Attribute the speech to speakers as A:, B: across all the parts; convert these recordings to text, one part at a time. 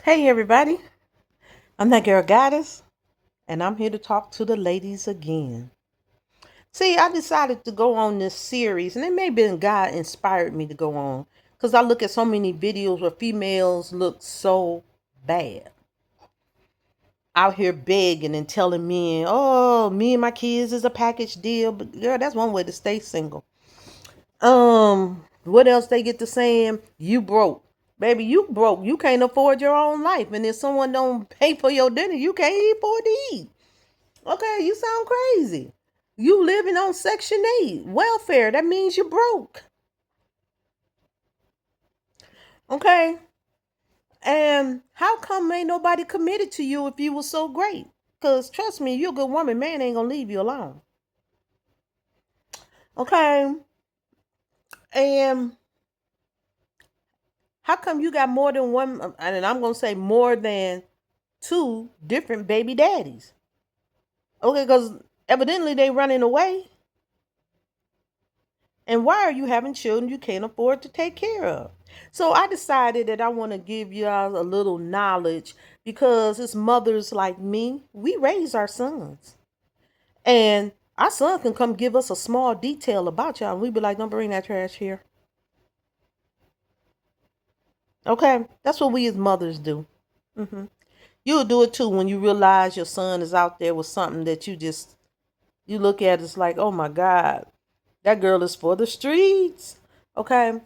A: Hey everybody, I'm that girl Goddess, and I'm here to talk to the ladies again. See, I decided to go on this series, and it may have been God inspired me to go on, because I look at so many videos where females look so bad. Out here begging and telling men, oh, me and my kids is a package deal. But girl, that's one way to stay single. What else they get to saying? You broke. Baby, you broke. You can't afford your own life. And if someone don't pay for your dinner, you can't afford to eat. Okay, you sound crazy. You living on Section 8 welfare. That means you broke. Okay. And how come ain't nobody committed to you if you was so great? Because trust me, you're a good woman. Man ain't gonna leave you alone. Okay. And how come you got more than one, and I'm gonna say more than two different baby daddies? Okay, because evidently they running away. And why are you having children you can't afford to take care of? So I decided that I want to give y'all a little knowledge because as mothers like me, we raise our sons. And our son can come give us a small detail about y'all. And we be like, don't bring that trash here. Okay? That's what we as mothers do. hmm You'll do it too when you realize your son is out there with something that you look at it's like, oh my God, that girl is for the streets. Okay?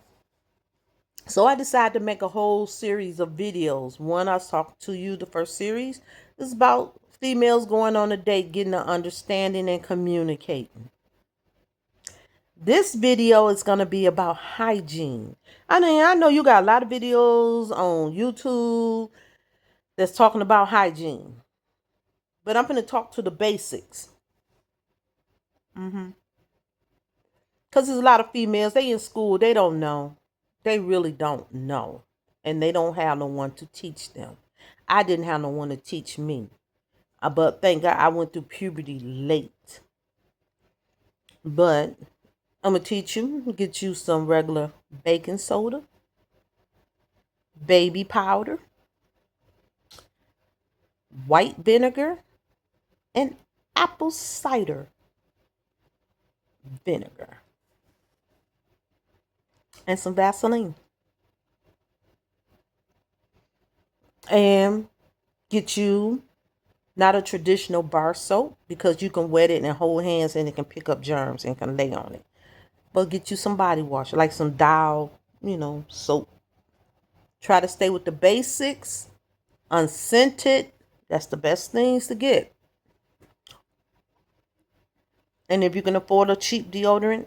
A: So I decided to make a whole series of videos. One, I talked to you, the first series is about females going on a date, getting an understanding and communicating. This video is going to be about hygiene. I mean, I know you got a lot of videos on YouTube that's talking about hygiene, but I'm going to talk to the basics. Because there's a lot of females, they in school, they don't know. They really don't know. And they don't have no one to teach them. I didn't have no one to teach me. But thank God I went through puberty late. But I'm going to teach you, get you some regular baking soda, baby powder, white vinegar, and apple cider vinegar, and some Vaseline. And get you not a traditional bar soap because you can wet it and hold hands and it can pick up germs and can lay on it. But get you some body wash, like some Dial, soap. Try to stay with the basics, unscented. That's the best things to get. And if you can afford a cheap deodorant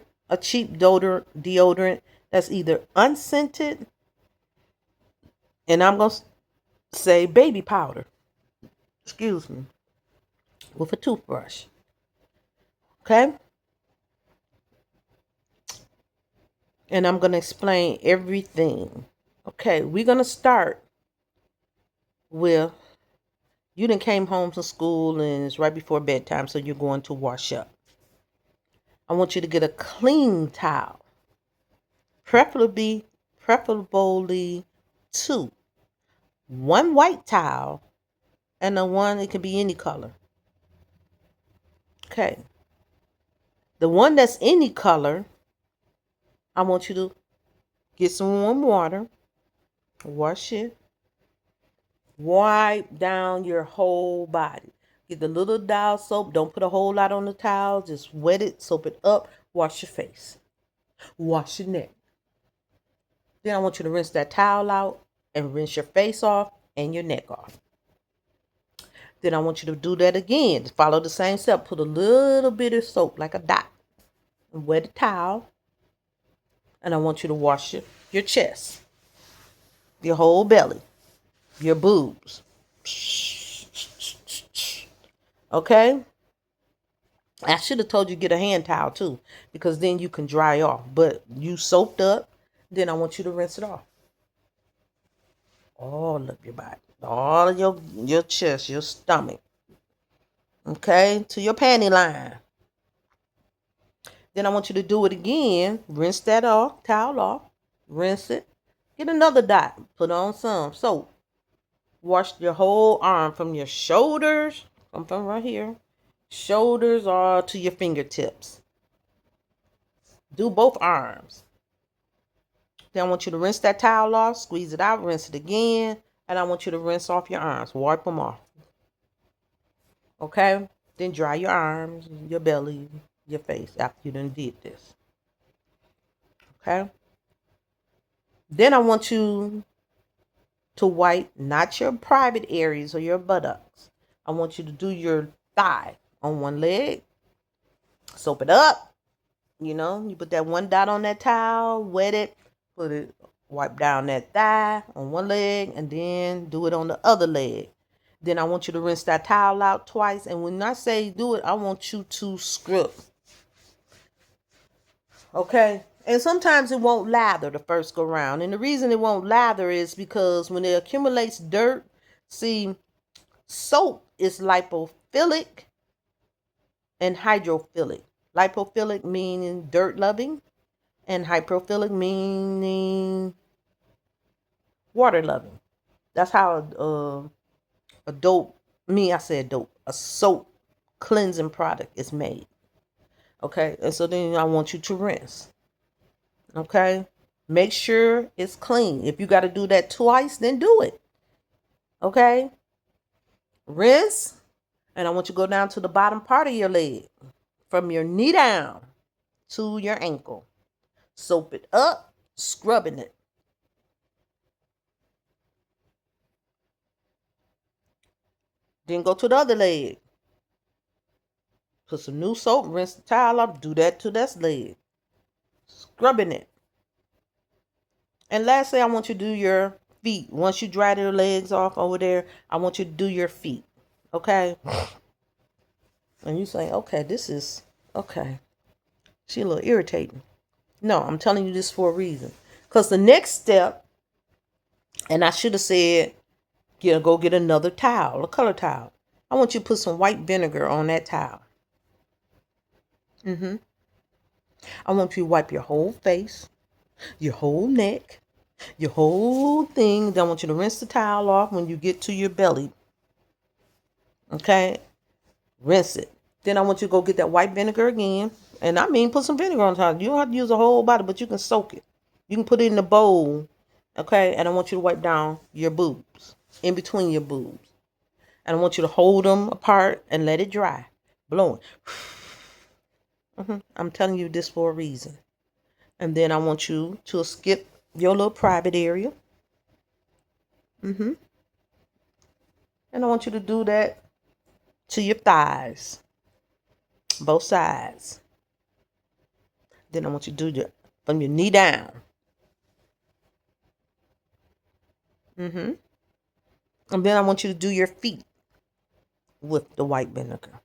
A: that's either unscented, and I'm going to say baby powder, excuse me, with a toothbrush. Okay? And I'm going to explain everything. Okay, we're going to start with you done came home from school and it's right before bedtime, so you're going to wash up. I want you to get a clean towel, preferably two. One white towel and the one, it can be any color. Okay. The one that's any color, I want you to get some warm water, wash it, wipe down your whole body. Get the little Dial soap. Don't put a whole lot on the towel. Just wet it, soap it up, wash your face, wash your neck. Then I want you to rinse that towel out and rinse your face off and your neck off. Then I want you to do that again. Follow the same step. Put a little bit of soap, like a dot, and wet a towel. And I want you to wash your chest, your whole belly, your boobs. Okay? I should have told you get a hand towel too, because then you can dry off. But you soaked up, then I want you to rinse it off. All of your body, all of your chest, your stomach. Okay? To your panty line. Then I want you to do it again. Rinse that off, towel off, rinse it. Get another dot, put on some soap. Wash your whole arm from your shoulders, from right here, shoulders all to your fingertips. Do both arms. Then I want you to rinse that towel off, squeeze it out, rinse it again, and I want you to rinse off your arms. Wipe them off. Okay? Then dry your arms, your belly, your face after you done did this. Okay? Then I want you to wipe not your private areas or your buttocks. I want you to do your thigh on one leg. Soap it up. You know, you put that one dot on that towel, wet it, put it, wipe down that thigh on one leg, and then do it on the other leg. Then I want you to rinse that towel out twice. And when I say do it, I want you to scrub. Okay? And sometimes it won't lather the first go round. And the reason it won't lather is because when it accumulates dirt, see, soap is lipophilic and hydrophilic. Lipophilic meaning dirt loving, and hydrophilic meaning water loving. That's how a soap cleansing product is made. Okay, and so then I want you to rinse. Okay, make sure it's clean. If you got to do that twice, then do it. Okay, rinse, and I want you to go down to the bottom part of your leg, from your knee down to your ankle. Soap it up, scrubbing it. Then go to the other leg. Put some new soap, rinse the towel off, do that to that leg. Scrubbing it. And lastly, I want you to do your feet. Once you dry your legs off over there, I want you to do your feet. Okay? And you say, okay, this is, okay. She a little irritating. No, I'm telling you this for a reason. Because the next step, and I should have said, go get another towel, a color towel. I want you to put some white vinegar on that towel. I want you to wipe your whole face, your whole neck, your whole thing. Then I want you to rinse the towel off when you get to your belly. Okay? Rinse it. Then I want you to go get that white vinegar again. And I mean, put some vinegar on top. You don't have to use the whole bottle, but you can soak it. You can put it in a bowl. Okay? And I want you to wipe down your boobs, in between your boobs. And I want you to hold them apart and let it dry. Blowing. I'm telling you this for a reason. And then I want you to skip your little private area. And I want you to do that to your thighs. Both sides. Then I want you to do from your knee down. And then I want you to do your feet with the white vinegar.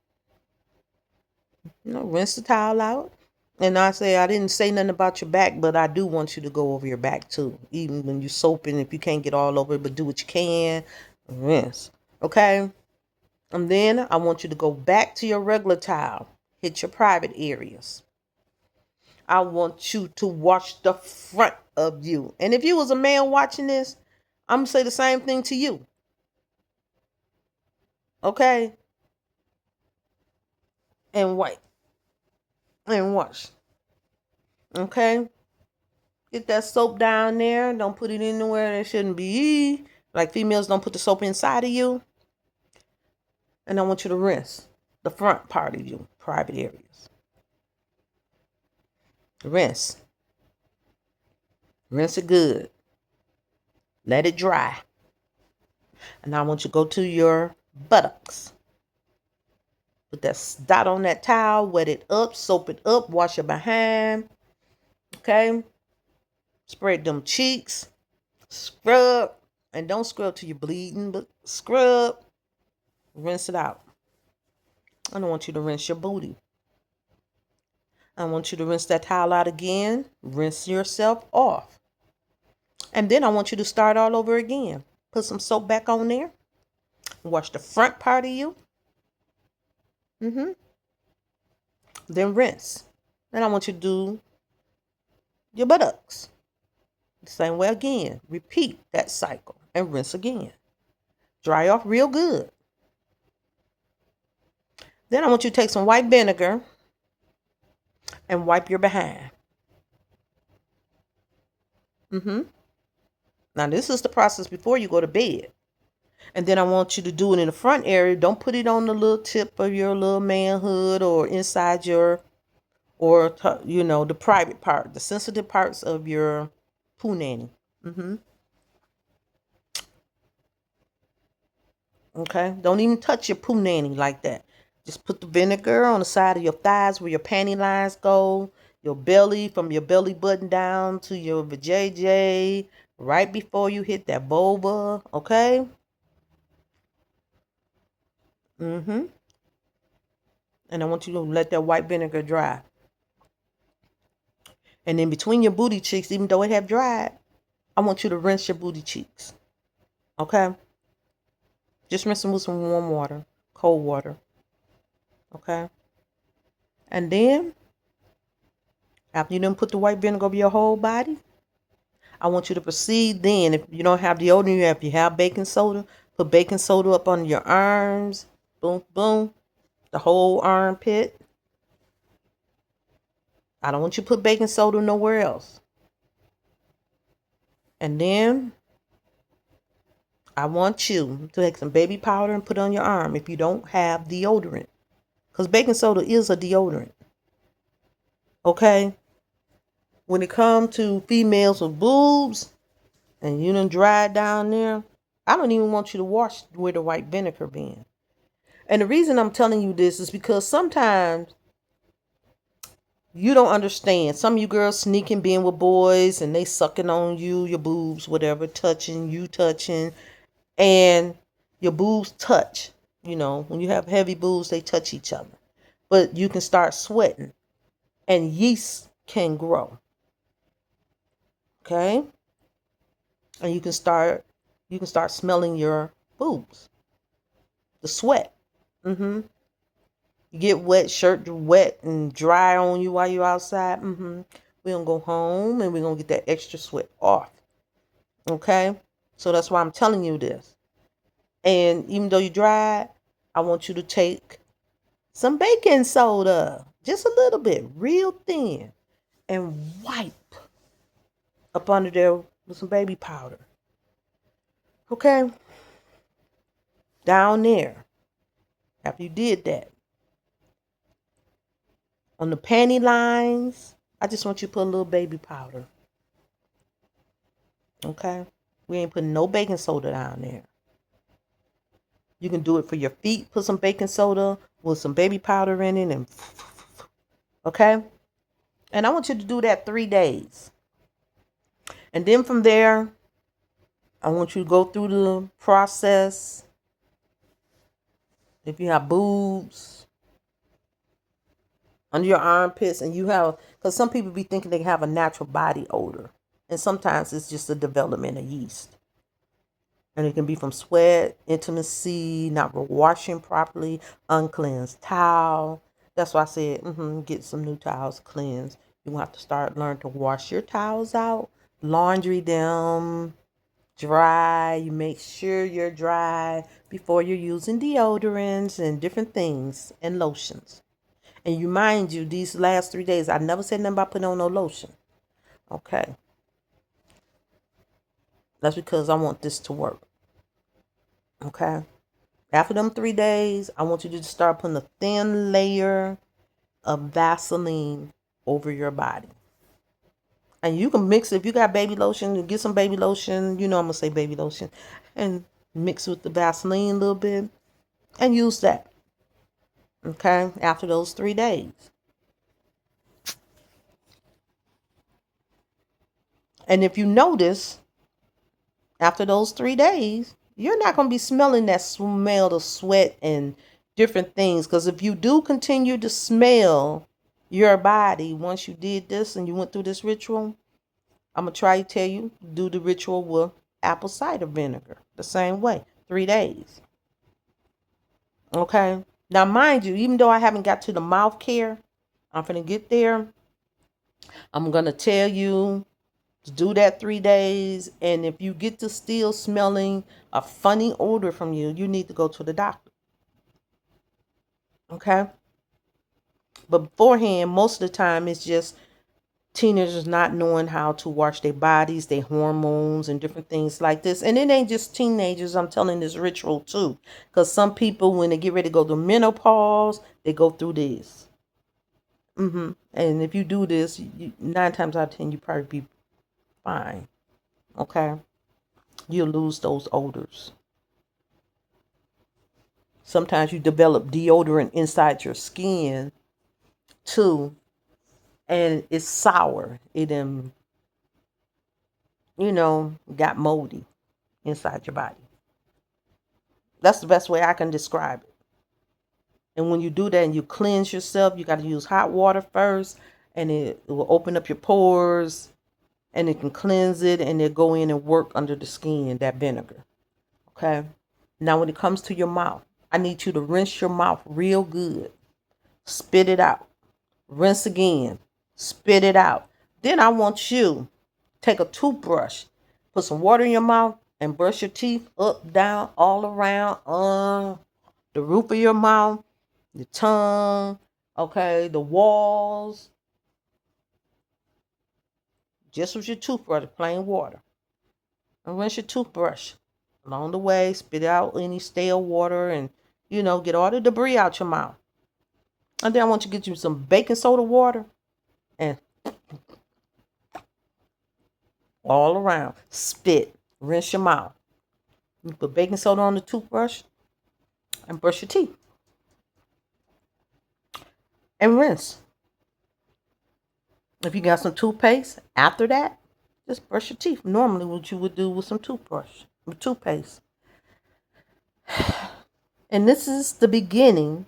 A: Rinse the towel out. And I didn't say nothing about your back, but I do want you to go over your back too. Even when you're soaping, if you can't get all over it, but do what you can. Rinse. Okay? And then I want you to go back to your regular towel. Hit your private areas. I want you to wash the front of you. And if you was a man watching this, I'm going to say the same thing to you. Okay? And wipe. And wash. Okay? Get that soap down there. Don't put it anywhere that shouldn't be. Like females don't put the soap inside of you. And I want you to rinse the front part of you, private areas. Rinse. Rinse it good. Let it dry. And I want you to go to your buttocks. Put that dot on that towel, wet it up, soap it up, wash your behind. Okay? Spread them cheeks. Scrub. And don't scrub till you're bleeding, but scrub. Rinse it out. I don't want you to rinse your booty. I want you to rinse that towel out again. Rinse yourself off. And then I want you to start all over again. Put some soap back on there. Wash the front part of you. Then rinse. Then I want you to do your buttocks. The same way again. Repeat that cycle and rinse again. Dry off real good. Then I want you to take some white vinegar and wipe your behind. Now, this is the process before you go to bed. And then I want you to do it in the front area. Don't put it on the little tip of your little manhood or inside your, or, the private part, the sensitive parts of your punani. Okay? Don't even touch your punani like that. Just put the vinegar on the side of your thighs where your panty lines go, your belly, from your belly button down to your vajayjay, right before you hit that vulva. Okay? And I want you to let that white vinegar dry. And then between your booty cheeks, even though it have dried, I want you to rinse your booty cheeks. Okay? Just rinse them with some warm water, cold water. Okay? And then, after you done put the white vinegar over your whole body, I want you to proceed then. If you don't have deodorant, if you have baking soda, put baking soda up on your arms. Boom, boom. The whole armpit. I don't want you to put baking soda nowhere else. And then I want you to take some baby powder and put it on your arm if you don't have deodorant. Because baking soda is a deodorant. Okay? When it comes to females with boobs and you done dried down there, I don't even want you to wash where the white vinegar been. And the reason I'm telling you this is because sometimes you don't understand. Some of you girls sneaking being with boys and they sucking on you, your boobs, whatever, touching, and your boobs touch. When you have heavy boobs, they touch each other. But you can start sweating and yeast can grow. Okay? And you can start smelling your boobs. The sweat. You get wet, shirt wet and dry on you while you're outside. We're gonna go home and we're gonna get that extra sweat off. Okay? So that's why I'm telling you this. And even though you dried, I want you to take some baking soda, just a little bit, real thin, and wipe up under there with some baby powder. Okay? Down there. After you did that, on the panty lines, I just want you to put a little baby powder. Okay? We ain't putting no baking soda down there. You can do it for your feet. Put some baking soda with some baby powder in it and okay? And I want you to do that 3 days. And then from there, I want you to go through the process. If you have boobs under your armpits and you have, because some people be thinking they have a natural body odor. And sometimes it's just a development of yeast. And it can be from sweat, intimacy, not washing properly, uncleansed towel. That's why I said, get some new towels cleansed. You have to learn to wash your towels out, laundry them, dry. You make sure you're dry before you're using deodorants and different things and lotions. And mind you, these last 3 days, I never said nothing about putting on no lotion. Okay. That's because I want this to work. Okay. After them 3 days, I want you to start putting a thin layer of Vaseline over your body. And you can mix it. If you got baby lotion, get some baby lotion. I'm going to say baby lotion. And mix with the Vaseline a little bit. And use that. Okay? After those 3 days. And if you notice, after those 3 days, you're not going to be smelling that smell of sweat and different things. Because if you do continue to smell your body once you did this and you went through this ritual, I'm going to try to tell you, do the ritual with apple cider vinegar. The same way. 3 days. Okay? Now, mind you, even though I haven't got to the mouth care, I'm going to get there. I'm going to tell you Do that 3 days. And if you get to still smelling a funny odor from you, you need to go to the doctor. Okay? But beforehand, most of the time, it's just teenagers not knowing how to wash their bodies, their hormones, and different things like this. And it ain't just teenagers. I'm telling this ritual too. Because some people, when they get ready to go to menopause, they go through this. And if you do this, 9 times out of 10, you probably be fine. Okay? You'll lose those odors. Sometimes you develop deodorant inside your skin too, and it's sour. It got moldy inside your body. That's the best way I can describe it. And when you do that and you cleanse yourself, you got to use hot water first, and it will open up your pores, and it can cleanse it, and it go in and work under the skin, that vinegar. Okay. Now, when it comes to your mouth, I need you to rinse your mouth real good. Spit it out. Rinse again. Spit it out. Then I want you take a toothbrush, put some water in your mouth, and brush your teeth up, down, all around the roof of your mouth, the tongue, okay, the walls. Just with your toothbrush, plain water. And rinse your toothbrush. Along the way, spit out any stale water and, get all the debris out your mouth. And then I want you to get you some baking soda water and all around. Spit. Rinse your mouth. You put baking soda on the toothbrush and brush your teeth. And rinse. If you got some toothpaste, after that, just brush your teeth. Normally what you would do with some toothpaste. And this is the beginning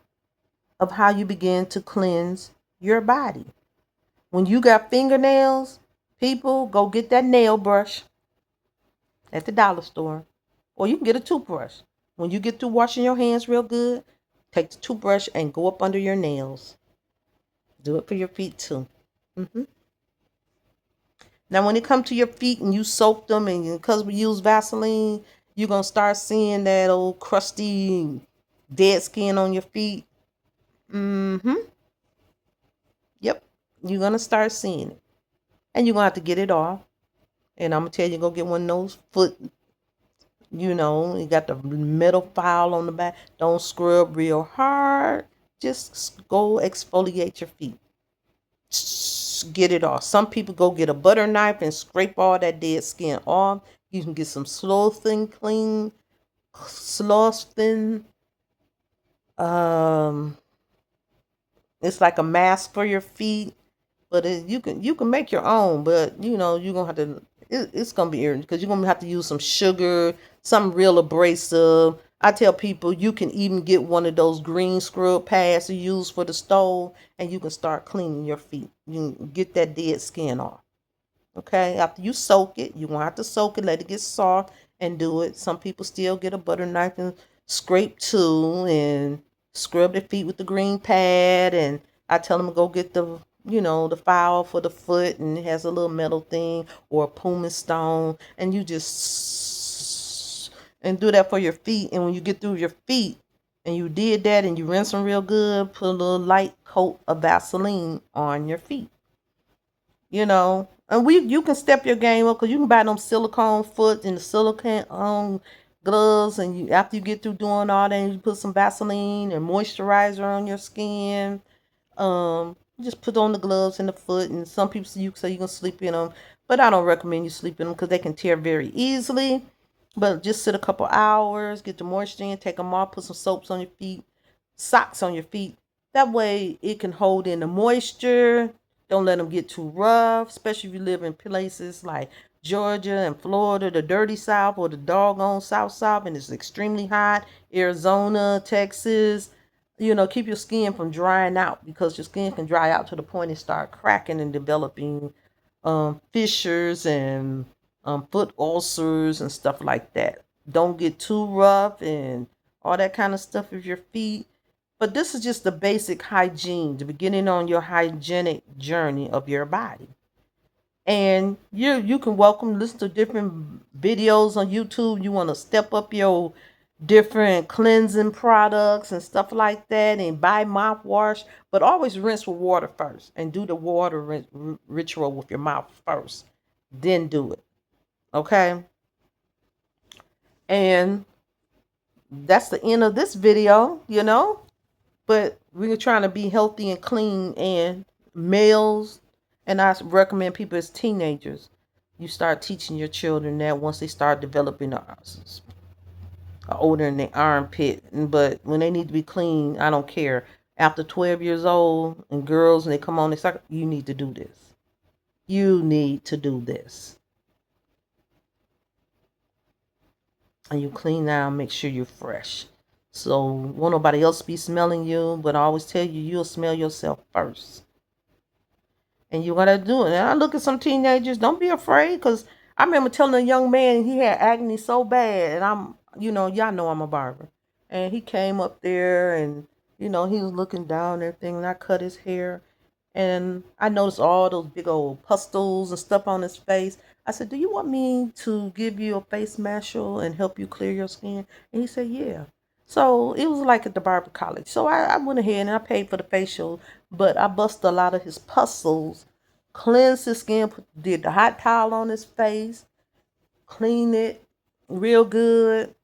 A: of how you begin to cleanse your body. When you got fingernails, people, go get that nail brush at the dollar store. Or you can get a toothbrush. When you get through washing your hands real good, take the toothbrush and go up under your nails. Do it for your feet too. Now, when it comes to your feet and you soak them, and because we use Vaseline, you're going to start seeing that old crusty dead skin on your feet. Yep. You're going to start seeing it. And you're going to have to get it off. And I'm going to tell you, go get one of those foot, you got the metal file on the back. Don't scrub real hard. Just go exfoliate your feet. Get it off. Some people go get a butter knife and scrape all that dead skin off. You can get some Sloth-N Clean. Sloth-N. It's like a mask for your feet, but you can make your own. But you're gonna have to. It's gonna be irritating because you're gonna have to use some sugar, something real abrasive. I tell people you can even get one of those green scrub pads to use for the stove, and you can start cleaning your feet. You can get that dead skin off. Okay, after you soak it, you're gonna have to soak it, let it get soft, and do it. Some people still get a butter knife and scrape too, and scrub their feet with the green pad. And I tell them to go get the file for the foot, and it has a little metal thing or a pumice stone, and you just and do that for your feet. And when you get through your feet and you did that and you rinse them real good, put a little light coat of Vaseline on your feet. And you can step your game up because you can buy them silicone foot and the silicone gloves, and after you get through doing all that, you put some Vaseline and moisturizer on your skin. You just put on the gloves and the foot, and some people say you can sleep in them, but I don't recommend you sleep in them because they can tear very easily. But just sit a couple hours, get the moisture in, take them off, put some soaps on your feet, socks on your feet. That way it can hold in the moisture. Don't let them get too rough, especially if you live in places like Georgia and Florida, the dirty South, or the doggone South, and it's extremely hot. Arizona, Texas. Keep your skin from drying out, because your skin can dry out to the point it start cracking and developing fissures and foot ulcers and stuff like that. Don't get too rough and all that kind of stuff with your feet. But this is just the basic hygiene, the beginning on your hygienic journey of your body. And you can listen to different videos on YouTube. You want to step up your different cleansing products and stuff like that, and buy mouthwash, but always rinse with water first and do the water ritual with your mouth first, then do it. Okay. And that's the end of this video. But we're trying to be healthy and clean, and males, and I recommend people as teenagers, you start teaching your children that once they start developing older in the armpit. But when they need to be clean, I don't care. After 12 years old, and girls, and they come on, they start, you need to do this. You need to do this. And you clean now, make sure you're fresh. So won't nobody else be smelling you, but I always tell you, you'll smell yourself first. And you gotta do it. And I look at some teenagers, don't be afraid, because I remember telling a young man he had acne so bad, and y'all know I'm a barber. And he came up there, and he was looking down and everything, and I cut his hair. And I noticed all those big old pustules and stuff on his face. I said, "Do you want me to give you a face massage and help you clear your skin?" And he said, "Yeah." So it was like at the barber college. So I went ahead and I paid for the facial, but I busted a lot of his pustules, cleansed his skin, did the hot towel on his face, cleaned it real good.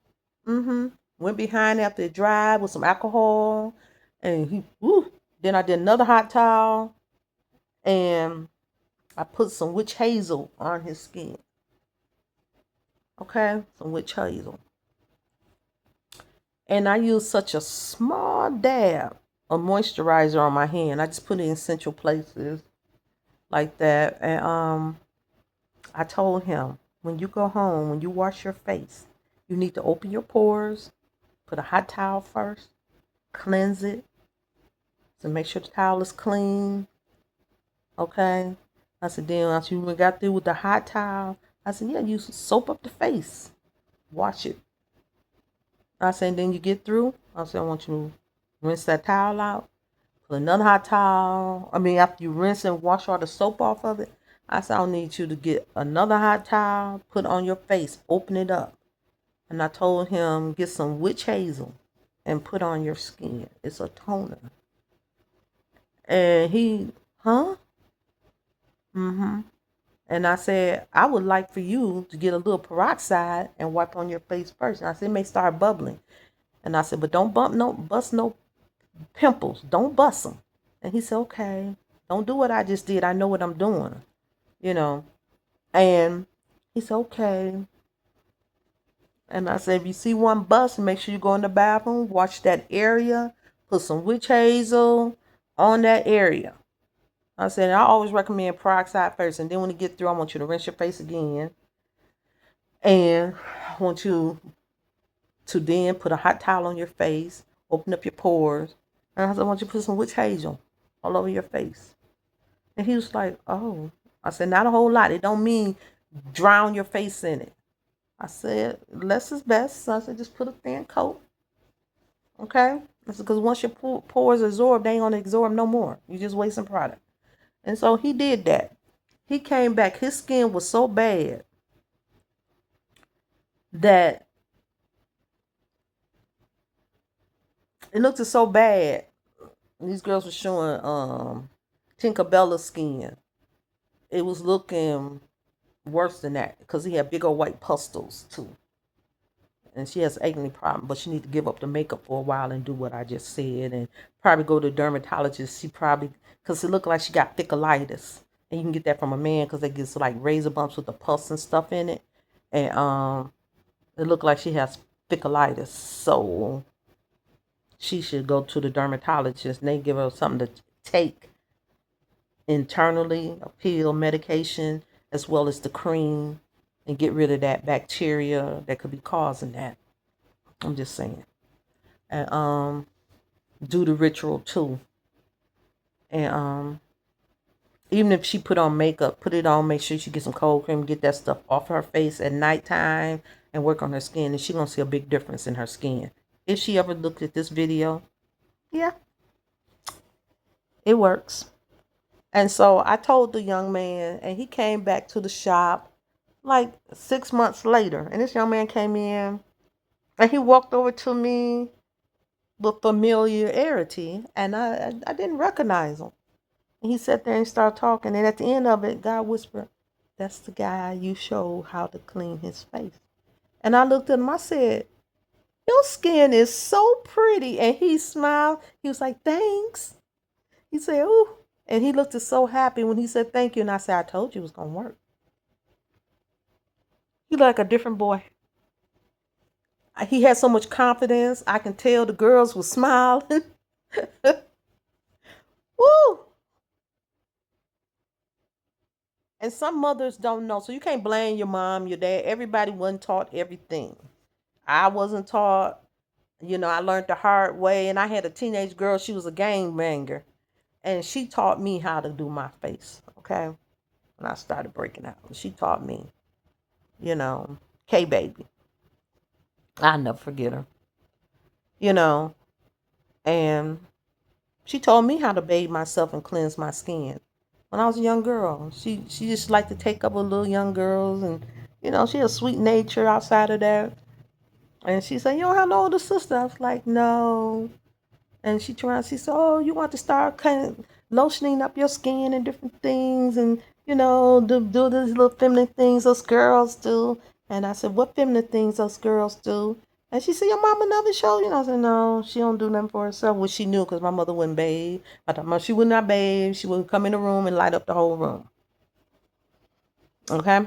A: Went behind after it dried with some alcohol, and then I did another hot towel, and I put some witch hazel on his skin. Okay, some witch hazel. And I use such a small dab of moisturizer on my hand. I just put it in central places like that. And I told him, when you go home, when you wash your face, you need to open your pores, put a hot towel first, cleanse it, so make sure the towel is clean. Okay. I said, then once you got through with the hot towel, I said, yeah, you soap up the face, wash it. I said, then you get through, I said, I want you to rinse that towel out, put another hot towel. After you rinse and wash all the soap off of it, I said, I'll need you to get another hot towel, put on your face, open it up. And I told him, get some witch hazel and put on your skin. It's a toner. And he, huh? And I said, I would like for you to get a little peroxide and wipe on your face first. And I said, it may start bubbling. And I said, but don't bust no pimples. Don't bust them. And he said, okay, don't do what I just did. I know what I'm doing, And he said, okay. And I said, if you see one bust, make sure you go in the bathroom, wash that area, put some witch hazel on that area. I said, I always recommend peroxide first, and then when you get through, I want you to rinse your face again. And I want you to then put a hot towel on your face, open up your pores. And I said, I want you to put some witch hazel all over your face. And he was like, oh. I said, not a whole lot. It don't mean drown your face in it. I said, less is best. So I said, just put a thin coat. Okay? Because once your pores absorb, they ain't going to absorb no more. You're just wasting product. And so he did that. He came back. His skin was so bad that it looked so bad. These girls were showing Tinkerbella's skin. It was looking worse than that because he had big old white pustules too. And she has acne problem, but she need to give up the makeup for a while and do what I just said, and probably go to a dermatologist. She probably, because it looked like she got thicculitis, and you can get that from a man because they get like razor bumps with the pus and stuff in it, and it looked like she has thicculitis, so she should go to the dermatologist and they give her something to take internally, a pill, medication, as well as the cream, and get rid of that bacteria that could be causing that. I'm just saying. And do the ritual too. And even if she put on makeup, put it on, make sure she get some cold cream, get that stuff off her face at nighttime and work on her skin, and she's gonna see a big difference in her skin. If she ever looked at this video, yeah, it works. And so I told the young man, and he came back to the shop like 6 months later. And this young man came in and he walked over to me with familiarity, and I didn't recognize him. And he sat there and started talking. And at the end of it, God whispered, "That's the guy you showed how to clean his face." And I looked at him, I said, "Your skin is so pretty." And he smiled. He was like, "Thanks." He said, "Ooh." And he looked so happy when he said thank you. And I said, "I told you it was going to work." He like a different boy. He had so much confidence. I can tell the girls were smiling. Woo! And some mothers don't know. So you can't blame your mom, your dad. Everybody wasn't taught everything. I wasn't taught. I learned the hard way. And I had a teenage girl. She was a gangbanger. And she taught me how to do my face. Okay. And I started breaking out. She taught me, you know, K baby. I'll never forget her. You know, and she told me how to bathe myself and cleanse my skin. When I was a young girl, she just liked to take up with little young girls, and she had a sweet nature outside of that. And she said, "You don't have no older sister?" I was like, "No." And she said, "Oh, you want to start kind of lotioning up your skin and different things, and do these little feminine things those girls do." And I said, "What feminine things those girls do?" And she said, "Your mama never showed you." And I said, "No, she don't do nothing for herself." Which she knew, because my mother wouldn't bathe. I thought she would not bathe. She would come in the room and light up the whole room. Okay.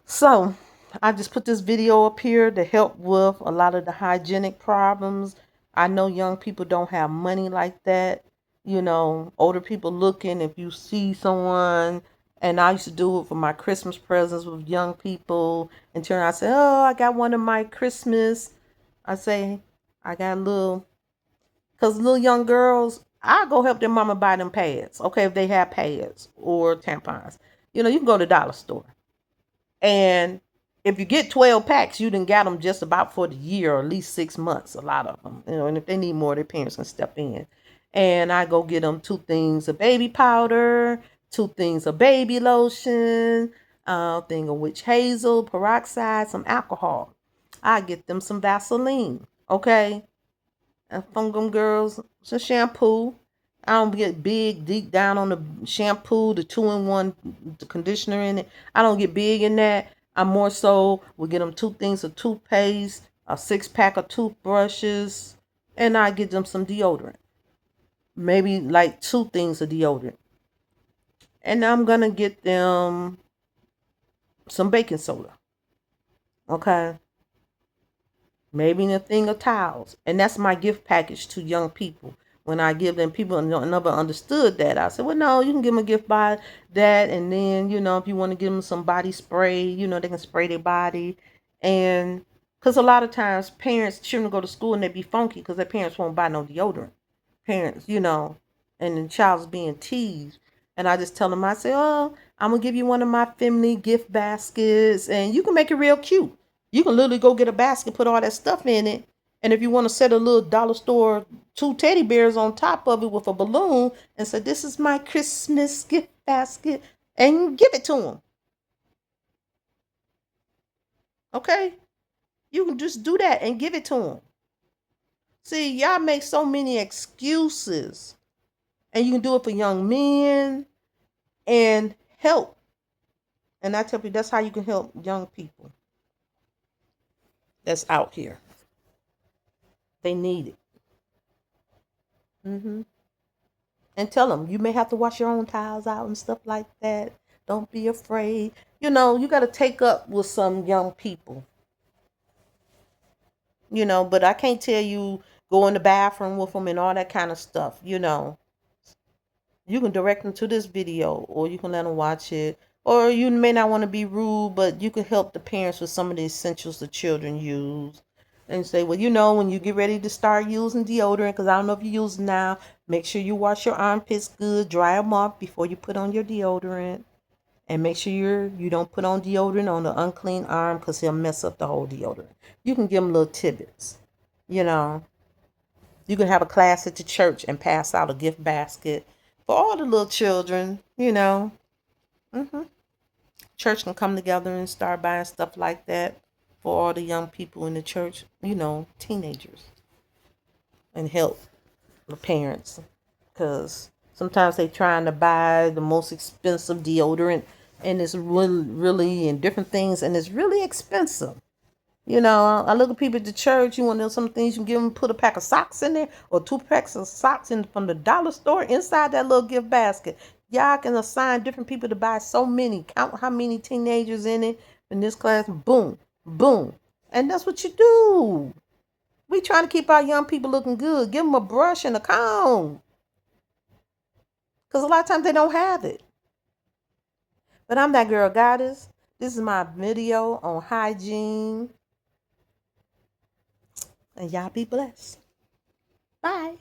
A: So I just put this video up here to help with a lot of the hygienic problems. I know young people don't have money like that. Older people looking, if you see someone, and I used to do it for my Christmas presents with young people, and turn around and say, "Oh, I got one of my Christmas." I say, I got because little young girls, I go help their mama buy them pads. Okay, if they have pads or tampons. You can go to the dollar store. And if you get 12 packs, you done got them just about for the year, or at least 6 months, a lot of them. And if they need more, their parents can step in. And I go get them 2 things of baby powder, 2 things of baby lotion, thing of witch hazel, peroxide, some alcohol. I get them some Vaseline, okay? And from them girls, some shampoo. I don't get big, deep down on the shampoo, the 2-in-1, the conditioner in it. I don't get big in that. I more so will get them 2 things of toothpaste, a 6-pack of toothbrushes, and I get them some deodorant. Maybe like 2 things of deodorant. And I'm going to get them some baking soda. Okay. Maybe a thing of towels. And that's my gift package to young people. When I give them, people never understood that. I said, "Well, no, you can give them a gift by that. And then, if you want to give them some body spray, they can spray their body." And because a lot of times children go to school and they be funky because their parents won't buy no deodorant. Parents, and the child's being teased. And I just tell them, I say, "Oh, I'm going to give you one of my family gift baskets, and you can make it real cute. You can literally go get a basket, put all that stuff in it. And if you want to set a little dollar store 2 teddy bears on top of it with a balloon and say, 'This is my Christmas gift basket,' and give it to them." Okay? You can just do that and give it to them. See, y'all make so many excuses. And you can do it for young men and help. And I tell you, that's how you can help young people that's out here. They need it. Mm-hmm. And tell them, you may have to wash your own towels out and stuff like that. Don't be afraid. You got to take up with some young people. But I can't tell you go in the bathroom with them and all that kind of stuff. You can direct them to this video, or you can let them watch it. Or you may not want to be rude, but you can help the parents with some of the essentials the children use. And say, "Well, when you get ready to start using deodorant, because I don't know if you use it now, make sure you wash your armpits good, dry them off before you put on your deodorant. And make sure you don't put on deodorant on the unclean arm, because he'll mess up the whole deodorant." You can give them little tidbits. You can have a class at the church and pass out a gift basket for all the little children, Church can come together and start buying stuff like that for all the young people in the church, teenagers, and help the parents. Because sometimes they trying to buy the most expensive deodorant, and it's really, and different things, and it's really expensive. I look at people at the church. You want to know some things you can give them? Put a pack of socks in there, or 2 packs of socks in from the dollar store inside that little gift basket. Y'all can assign different people to buy so many. Count how many teenagers in it in this class. Boom, boom, and that's what you do. We trying to keep our young people looking good. Give them a brush and a comb, because a lot of times they don't have it. But I'm that girl goddess. This is my video on hygiene. And y'all be blessed. Bye.